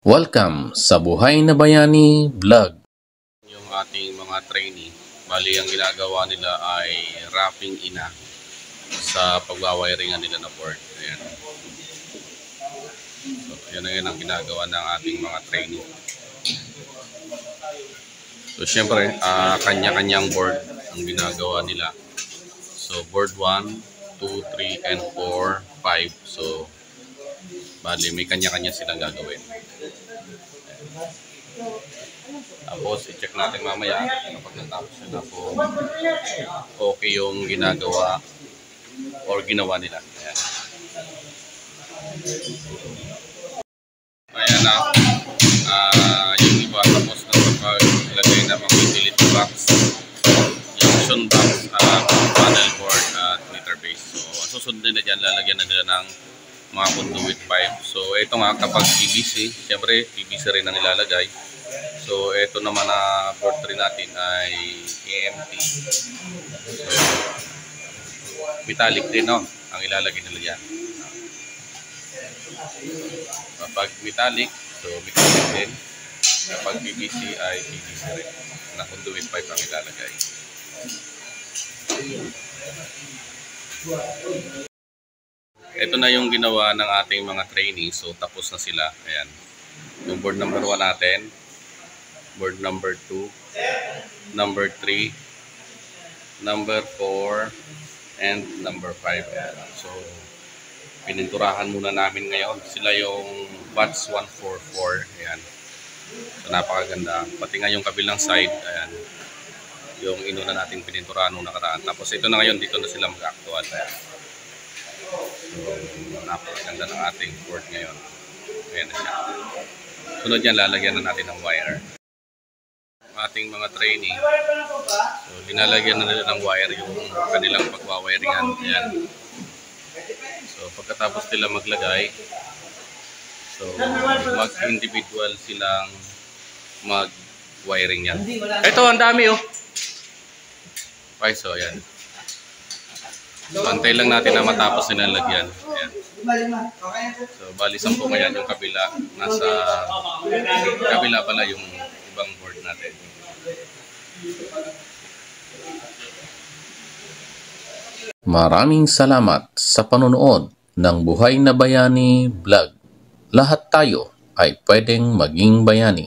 Welcome sa Buhay na Bayani Vlog. Yung ating mga trainee, bali ang ginagawa nila ay wrapping ina sa pagwawiringan nila na board. Ayan. So, yan ang ginagawa ng ating mga trainee. So, syempre, kanya-kanyang board ang ginagawa nila. So, board 1, 2, 3, and 4, 5. So, bali, may kanya-kanya silang gagawin. Tapos, i-check natin mamaya kapag natapos na po okay yung ginagawa or ginawa nila. Ayan. Ayan na. Yung iba tapos na paglagay na mga utility box, junction box, panel board at meter base. So, susunod na dyan, lalagyan na nila ng mga conduit pipe. So, ito nga kapag PVC, siyempre PVC rin ang nilalagay. So, ito naman na board rin natin ay AMT. So, metallic din, no? Ang ilalagay nila dyan. Kapag metallic, so metallic din. Kapag PVC ay PVC rin. Na conduit pipe ang ilalagay. Ito na yung ginawa ng ating mga trainee. So, tapos na sila. Ayan. Yung board number 1 natin. Board number 2. Number 3. Number 4. And number 5. Ayan. So, pininturahan muna namin ngayon. Sila yung batch 144. Ayan. So, napakaganda. Pati nga yung kabilang side. Ayan. Yung inuna natin pininturahan nung nakaraan. Tapos, ito na ngayon. Dito na sila mag-actual. Ayan. So, napakaganda ng ating board ngayon. Ayan na siya. Sunod yan, lalagyan na natin ng wire. Ating mga trainee. So, linalagyan na nila ng wire yung kanilang pagwawiringan. Ayan. So, pagkatapos nila maglagay, so, mag-individual silang mag-wiring yan. Ito, ang dami oh. Okay, so, ayan. So, antay lang natin na matapos nila lagyan. Ayan. So, bali 10 ngayon yung kabila. Nasa kabila pala yung ibang board natin. Maraming salamat sa panonood ng Buhay na Bayani Vlog. Lahat tayo ay pwedeng maging bayani.